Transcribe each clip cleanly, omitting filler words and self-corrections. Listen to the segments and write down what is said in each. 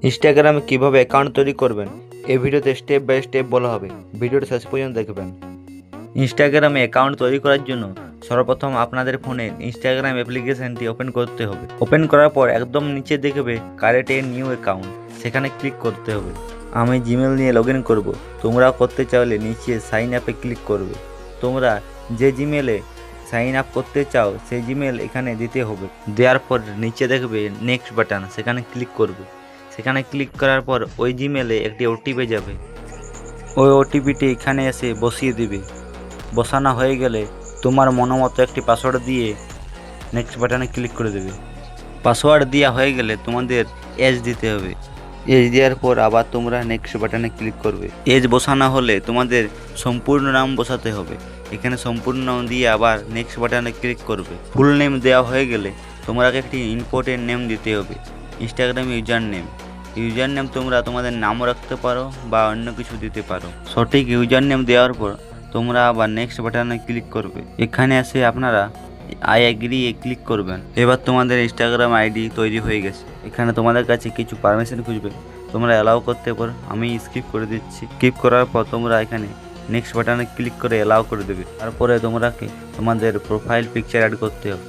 ইনস্টাগ্রামে কিভাবে অ্যাকাউন্ট তৈরি করবেন এই ভিডিওতে স্টেপ বাই স্টেপ বলা হবে। ভিডিওটা শেষ পর্যন্ত দেখবেন। ইনস্টাগ্রামে অ্যাকাউন্ট তৈরি করার জন্য সর্বপ্রথম আপনাদের ফোনে ইনস্টাগ্রাম অ্যাপ্লিকেশনটি ওপেন করতে হবে। ওপেন করার পর একদম নিচে দেখবে ক্রিয়েট এ নিউ অ্যাকাউন্ট, সেখানে ক্লিক করতে হবে। আমি জিমেল নিয়ে লগ ইন করবো, তোমরা করতে চাইলে নিচে সাইন আপে ক্লিক করবে। তোমরা যে জিমেলে সাইন আপ করতে চাও সেই জিমেল এখানে দিতে হবে। দেওয়ার পর নিচে দেখবে নেক্সট বাটন, সেখানে ক্লিক করবে। সেখানে ক্লিক করার পর ওই জিমেলে একটি ওটিপি যাবে, ওই ওটিপিটি এখানে এসে বসিয়ে দিবে। বসানো হয়ে গেলে তোমার মনোমতো একটি পাসওয়ার্ড দিয়ে নেক্সট বাটনে ক্লিক করে দেবে। পাসওয়ার্ড দেওয়া হয়ে গেলে তোমাদের এজ দিতে হবে। এজ দেওয়ার পর আবার তোমরা নেক্সট বাটনে ক্লিক করবে। এজ বসানো হলে তোমাদের সম্পূর্ণ নাম বসাতে হবে। এখানে সম্পূর্ণ নাম দিয়ে আবার নেক্সট বাটনে ক্লিক করবে। ফুল নেম দেওয়া হয়ে গেলে তোমাকে একটি ইম্পর্টেন্ট নেম দিতে হবে, Instagram user name. User name তোমরা তোমাদের নামও রাখতে পারো বা অন্য কিছু দিতে পারো। সঠিক ইউজার নেম দেওয়ার পর তোমরা আবার নেক্সট বাটনে ক্লিক করবে। এখানে এসে আপনারা আই এগ্রি এ ক্লিক করবেন। এবার তোমাদের ইনস্টাগ্রাম আইডি তৈরি হয়ে গেছে। এখানে তোমাদের কাছে কিছু পারমিশন খুঁজবে, তোমরা অ্যালাউ করতে পারো। আমি স্কিপ করে দিচ্ছি। স্কিপ করার পর তোমরা এখানে নেক্সট বাটনে ক্লিক করে অ্যালাউ করে দেবে। তারপরে তোমাদের প্রোফাইল পিকচার অ্যাড করতে হবে।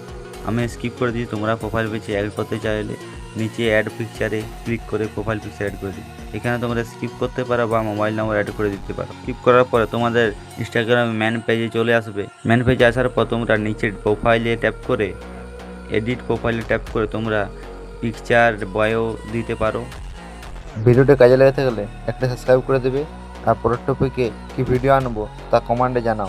আমি স্কিপ করে দিচ্ছি। তোমরা প্রোফাইল পিকচার অ্যাড করতে চাইলে নিচে অ্যাড পিকচারে ক্লিক করে প্রোফাইল পিকচার অ্যাড করে দিই। এখানে তোমরা স্কিপ করতে পারো বা মোবাইল নাম্বার অ্যাড করে দিতে পারো। স্কিপ করার পরে তোমাদের ইনস্টাগ্রাম ম্যান পেজে চলে আসবে। ম্যান পেজে আসার পর তোমরা নিচে প্রোফাইলে ট্যাপ করে এডিট প্রোফাইলে ট্যাপ করে তোমরা পিকচার বায়ো দিতে পারো। ভিডিওটা কাজে লাগাতে গেলে একটা সাবস্ক্রাইব করে দেবে। আর পরের টপিকে কি ভিডিও আনবো তা কমেন্টে জানাও।